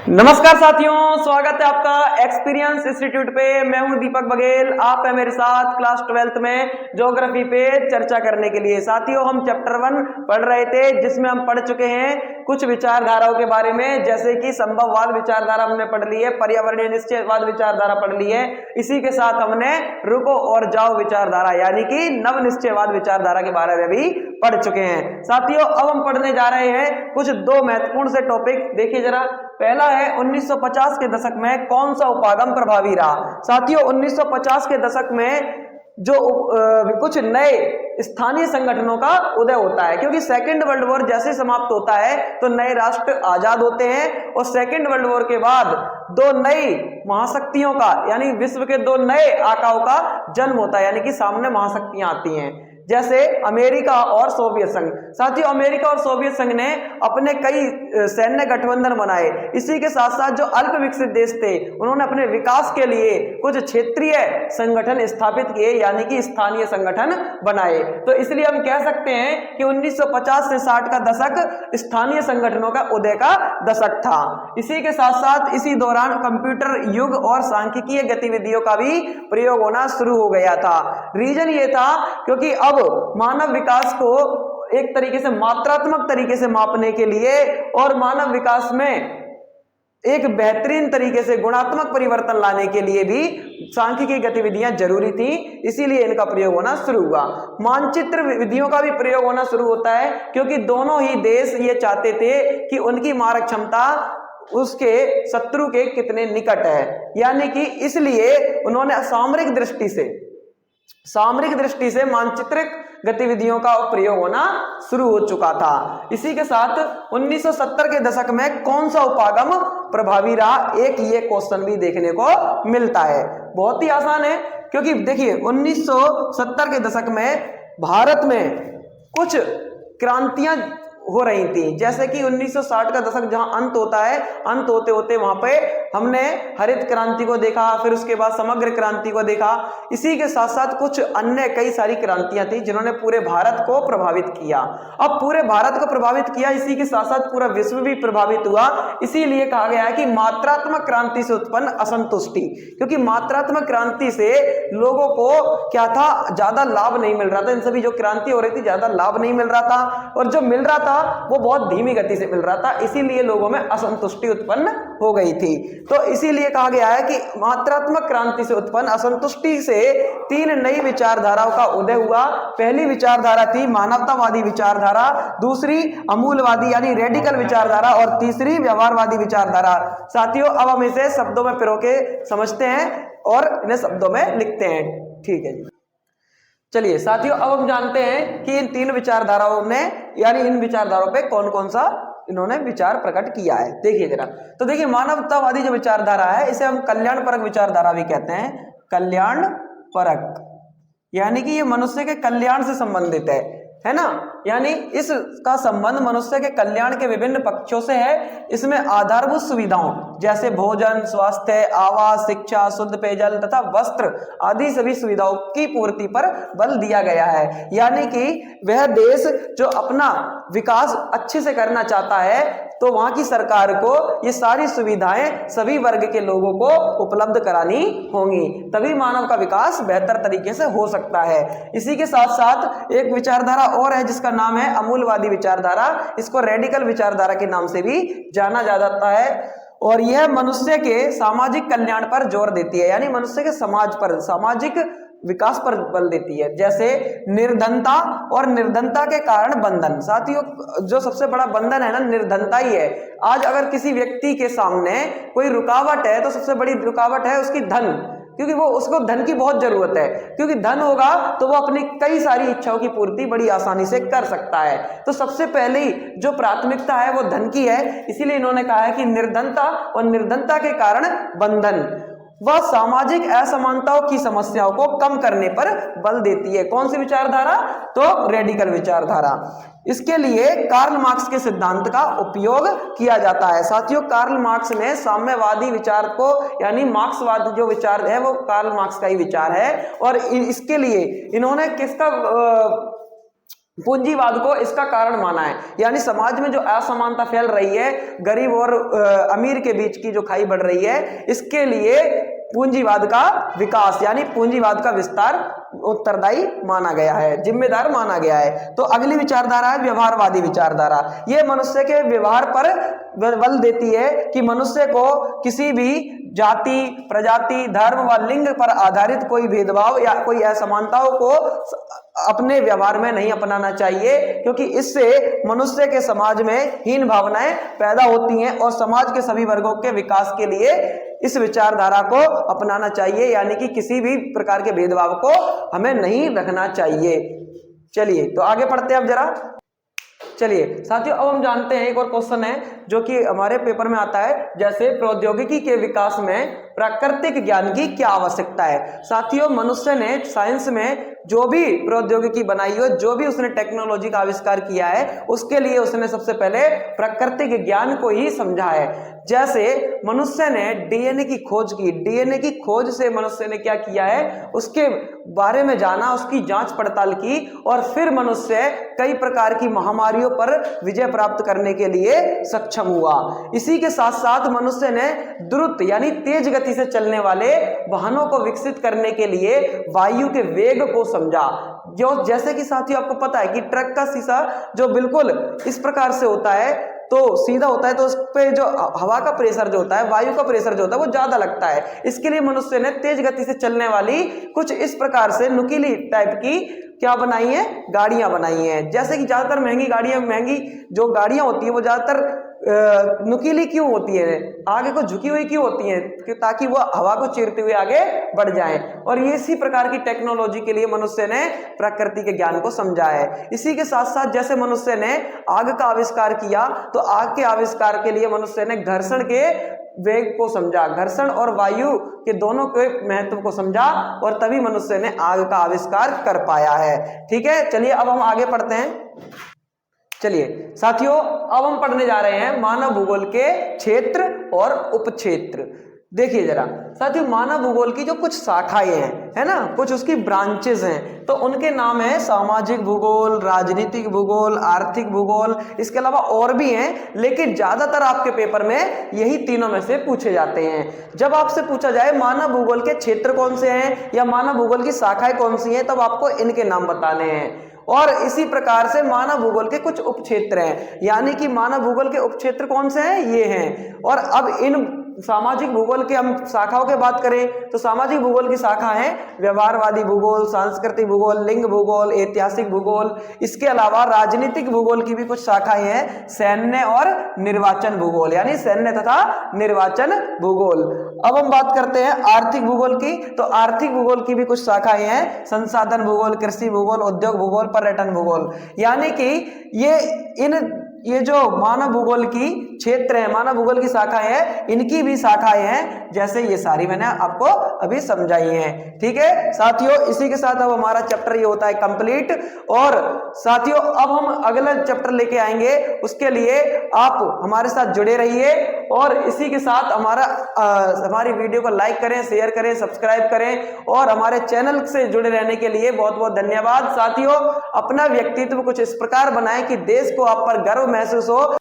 नमस्कार साथियों, स्वागत है आपका एक्सपीरियंस इंस्टीट्यूट पे। मैं हूं दीपक बघेल, आप है मेरे साथ क्लास 12th में ज्योग्राफी पे चर्चा करने के लिए। साथियों, हम चैप्टर 1 पढ़ रहे थे जिसमें हम पढ़ चुके हैं कुछ विचारधाराओं के बारे में, जैसे कि संभववाद विचारधारा हमने पढ़ ली है, पर्यावरणीय निश्चयवाद विचारधारा पढ़ ली है। इसी के साथ हमने रुको और जाओ विचारधारा यानी कि नव निश्चयवाद विचारधारा के बारे में भी पढ़ चुके हैं। साथियों, अब हम पढ़ने जा रहे हैं कुछ दो महत्वपूर्ण से टॉपिक। देखिए जरा, पहला है 1950 के दशक में कौन सा उपागम प्रभावी रहा। साथियों, 1950 के दशक में जो कुछ नए स्थानीय संगठनों का उदय होता है, क्योंकि सेकेंड वर्ल्ड वॉर जैसे समाप्त होता है तो नए राष्ट्र आजाद होते हैं और सेकेंड वर्ल्ड वॉर के बाद दो नई महाशक्तियों का यानी विश्व के दो नए आकाओं का जन्म होता है, यानी कि सामने महाशक्तियां आती हैं, जैसे अमेरिका और सोवियत संघ। साथियों, अमेरिका और सोवियत संघ ने अपने कई सैन्य गठबंधन बनाए। इसी के साथ साथ जो अल्प विकसित देश थे उन्होंने अपने विकास के लिए कुछ क्षेत्रीय संगठन स्थापित किए, यानी कि स्थानीय संगठन बनाए। तो इसलिए हम कह सकते हैं कि 1950 से 60 का दशक स्थानीय संगठनों का उदय का दशक था। इसी के साथ साथ इसी दौरान कंप्यूटर युग और सांख्यिकीय गतिविधियों का भी प्रयोग होना शुरू हो गया था। रीजन ये था क्योंकि अब मानव विकास को एक तरीके से मात्रात्मक तरीके से मापने के लिए और मानव विकास में एक बेहतरीन तरीके से गुणात्मक परिवर्तन लाने के लिए भी सांख्यिकीय गतिविधियां जरूरी थी, इसीलिए इनका प्रयोग होना शुरू हुआ। मानचित्र विधियों का भी प्रयोग होना शुरू होता है, क्योंकि दोनों ही देश ये चाहते थे कि उनकी मारक क्षमता उसके शत्रु के कितने निकट है, यानी कि इसलिए उन्होंने सामरिक दृष्टि से मानचित्रिक गतिविधियों का प्रयोग होना शुरू हो चुका था। इसी के साथ 1970 के दशक में कौन सा उपागम प्रभावी रहा, एक ये क्वेश्चन भी देखने को मिलता है। बहुत ही आसान है, क्योंकि देखिए 1970 के दशक में भारत में कुछ क्रांतियां हो रही थी, जैसे कि 1960 का दशक जहां अंत होता है, अंत होते होते वहां पे हमने हरित क्रांति को देखा, फिर उसके बाद समग्र क्रांति को देखा। इसी के साथ साथ कुछ अन्य कई सारी क्रांतियां थी जिन्होंने पूरे भारत को प्रभावित किया। अब पूरे भारत को प्रभावित किया, इसी के साथ साथ पूरा विश्व भी प्रभावित हुआ। इसीलिए कहा गया है कि मात्रात्मक क्रांति से उत्पन्न असंतुष्टि, क्योंकि मात्रात्मक क्रांति से लोगों को क्या था, ज्यादा लाभ नहीं मिल रहा था। इन सभी जो क्रांति हो रही थी ज्यादा लाभ नहीं मिल रहा था, और जो मिल रहा था वो बहुत धीमी गति से मिल रहा था, इसीलिए लोगों में असंतुष्टि उत्पन्न हो गई थी। तो इसीलिए कहा गया है कि मात्रात्मक क्रांति से उत्पन्न असंतुष्टि से तीन नई विचारधाराओं का उदय हुआ। पहली विचारधारा थी मानवतावादी विचारधारा, दूसरी अमूलवादी यानी रेडिकल विचारधारा, और तीसरी व्यवहारवादी विचारधारा। साथियों, अब हम इसे शब्दों में पिरो के समझते हैं और इन्हें शब्दों में लिखते हैं। ठीक है जी, चलिए साथियों, अब हम जानते हैं कि इन तीन विचारधाराओं ने यानी इन विचारधाराओं पे कौन कौन सा इन्होंने विचार प्रकट किया है। देखिए जरा, तो देखिए मानवतावादी जो विचारधारा है इसे हम कल्याणपरक विचारधारा भी कहते हैं। कल्याणपरक यानी कि ये मनुष्य के कल्याण से संबंधित है ना, यानी इसका संबंध मनुष्य के कल्याण के विभिन्न पक्षों से है। इसमें आधारभूत सुविधाओं जैसे भोजन, स्वास्थ्य, आवास, शिक्षा, शुद्ध पेयजल तथा वस्त्र आदि सभी सुविधाओं की पूर्ति पर बल दिया गया है। यानी कि वह देश जो अपना विकास अच्छे से करना चाहता है तो वहां की सरकार को ये सारी सुविधाएं सभी वर्ग के लोगों को उपलब्ध करानी होंगी, तभी मानव का विकास बेहतर तरीके से हो सकता है। इसी के साथ साथ एक विचारधारा और है जिसका नाम है अमूलवादी विचारधारा। इसको रेडिकल विचारधारा के नाम से भी जाना जाता है, और यह मनुष्य के सामाजिक कल्याण पर जोर देती है, यानी मनुष्य के समाज पर, सामाजिक विकास पर बल देती है। जैसे निर्धनता और निर्धनता के कारण बंधन। साथियों, जो सबसे बड़ा बंधन है ना, निर्धनता ही है। आज अगर किसी व्यक्ति के सामने कोई रुकावट है तो सबसे बड़ी रुकावट है उसकी धन, क्योंकि वो उसको धन की बहुत जरूरत है, क्योंकि धन होगा तो वो अपनी कई सारी इच्छाओं की पूर्ति बड़ी आसानी से कर सकता है। तो सबसे पहले जो प्राथमिकता है वो धन की है, इसीलिए इन्होंने कहा है कि निर्धनता और निर्धनता के कारण बंधन वह सामाजिक असमानताओं की समस्याओं को कम करने पर बल देती है। कौन सी विचारधारा? तो रेडिकल विचारधारा। इसके लिए कार्ल मार्क्स के सिद्धांत का उपयोग किया जाता है। साथियों, कार्ल मार्क्स ने साम्यवादी विचार को यानी मार्क्सवाद जो विचार है वो कार्ल मार्क्स का ही विचार है, और इसके लिए इन्होंने किसका पूंजीवाद को इसका कारण माना है। यानी समाज में जो असमानता फैल रही है, गरीब और अमीर के बीच की जो खाई बढ़ रही है, इसके लिए पूंजीवाद का विकास यानी पूंजीवाद का विस्तार उत्तरदायी माना गया है, जिम्मेदार माना गया है। तो अगली विचारधारा है व्यवहारवादी विचारधारा। यह मनुष्य के व्यवहार पर बल देती है कि मनुष्य को किसी भी जाति, प्रजाति, धर्म व लिंग पर आधारित कोई भेदभाव या कोई असमानताओं को अपने व्यवहार में नहीं अपनाना चाहिए, क्योंकि इससे मनुष्य के समाज में हीन भावनाएं पैदा होती हैं और समाज के सभी वर्गों के विकास के लिए इस विचारधारा को अपनाना चाहिए, यानी कि किसी भी प्रकार के भेदभाव को हमें नहीं रखना चाहिए। चलिए तो आगे पढ़ते हैं अब जरा। चलिए साथियों, अब हम जानते हैं एक और क्वेश्चन है जो कि हमारे पेपर में आता है, जैसे प्रौद्योगिकी के विकास में प्राकृतिक ज्ञान की क्या आवश्यकता है। साथियों, मनुष्य ने साइंस में जो भी प्रौद्योगिकी बनाई हो, जो भी उसने टेक्नोलॉजी का आविष्कार किया है, उसके लिए उसने सबसे पहले प्राकृतिक ज्ञान को ही समझा है। जैसे मनुष्य ने डीएनए की खोज की, डीएनए की खोज से मनुष्य ने क्या किया है, उसके बारे में जाना, उसकी जांच पड़ताल की और फिर मनुष्य कई प्रकार की महामारियों पर विजय प्राप्त करने के लिए सक्षम हुआ। इसी के साथ साथ मनुष्य ने द्रुत यानी तेज गति से चलने वाले वाहनों को विकसित करने के लिए वायु के वेग को समझा। जो जैसे कि साथियों आपको पता है कि ट्रक का शीशा जो बिल्कुल इस प्रकार से होता है, तो सीधा होता है, तो उस पे जो हवा का प्रेशर जो होता है, वायु का प्रेशर जो होता है, वो ज्यादा लगता है। इसके लिए मनुष्य ने तेज गति से चलने वाली कुछ इस प्रकार से नुकीली टाइप की क्या बनाई है, गाड़ियां बनाई हैं। जैसे कि ज्यादातर महंगी जो गाड़ियां होती है वो ज्यादातर नुकीली क्यों होती है, आगे को झुकी हुई क्यों होती है, ताकि वो हवा को चीरते हुए आगे बढ़ जाए। और ये इसी प्रकार की टेक्नोलॉजी के लिए मनुष्य ने प्रकृति के ज्ञान को समझा है। इसी के साथ साथ जैसे मनुष्य ने आग का आविष्कार किया, तो आग के आविष्कार के लिए मनुष्य ने घर्षण के वेग को समझा, घर्षण और वायु के दोनों के महत्व को समझा और तभी मनुष्य ने आग का आविष्कार कर पाया है। ठीक है, चलिए अब हम आगे पढ़ते हैं। चलिए साथियों, अब हम पढ़ने जा रहे हैं मानव भूगोल के क्षेत्र और उपक्षेत्र। देखिए जरा साथियों, मानव भूगोल की जो कुछ शाखाएं हैं, है ना, कुछ उसकी ब्रांचेस हैं, तो उनके नाम है सामाजिक भूगोल, राजनीतिक भूगोल, आर्थिक भूगोल, इसके अलावा और भी हैं, लेकिन ज्यादातर आपके पेपर में यही तीनों में से पूछे जाते हैं। जब आपसे पूछा जाए मानव भूगोल के क्षेत्र कौन से हैं या मानव भूगोल की शाखाएं कौन सी हैं, तब आपको इनके नाम बताने हैं। और इसी प्रकार से मानव भूगोल के कुछ उपक्षेत्र हैं, यानी कि मानव भूगोल के उपक्षेत्र कौन से हैं, ये हैं। और अब इन सामाजिक भूगोल के हम शाखाओं की बात करें तो सामाजिक भूगोल की शाखा है व्यवहारवादी भूगोल, सांस्कृतिक भूगोल, लिंग भूगोल, ऐतिहासिक भूगोल। इसके अलावा राजनीतिक भूगोल की भी कुछ शाखाएं हैं, सैन्य और निर्वाचन भूगोल, यानी सैन्य तथा निर्वाचन भूगोल। अब हम बात करते हैं आर्थिक भूगोल की, तो आर्थिक भूगोल की भी कुछ शाखाएं हैं, संसाधन भूगोल, कृषि भूगोल, उद्योग भूगोल, पर्यटन भूगोल। यानी कि ये जो मानव भूगोल की क्षेत्र है, मानव भूगोल की शाखाएं हैं, इनकी भी शाखाएं हैं, जैसे ये सारी मैंने आपको अभी समझाई हैं। ठीक है साथियों, इसी के साथ अब हमारा चैप्टर ये होता है कंप्लीट। और साथियों, अब हम अगला चैप्टर लेके आएंगे, उसके लिए आप हमारे साथ जुड़े रहिए और इसी के साथ हमारी वीडियो को लाइक करें, शेयर करें, सब्सक्राइब करें और हमारे चैनल से जुड़े रहने के लिए बहुत बहुत धन्यवाद। साथियों, अपना व्यक्तित्व कुछ इस प्रकार बनाएं कि देश को आप पर गर्व महसूस हो।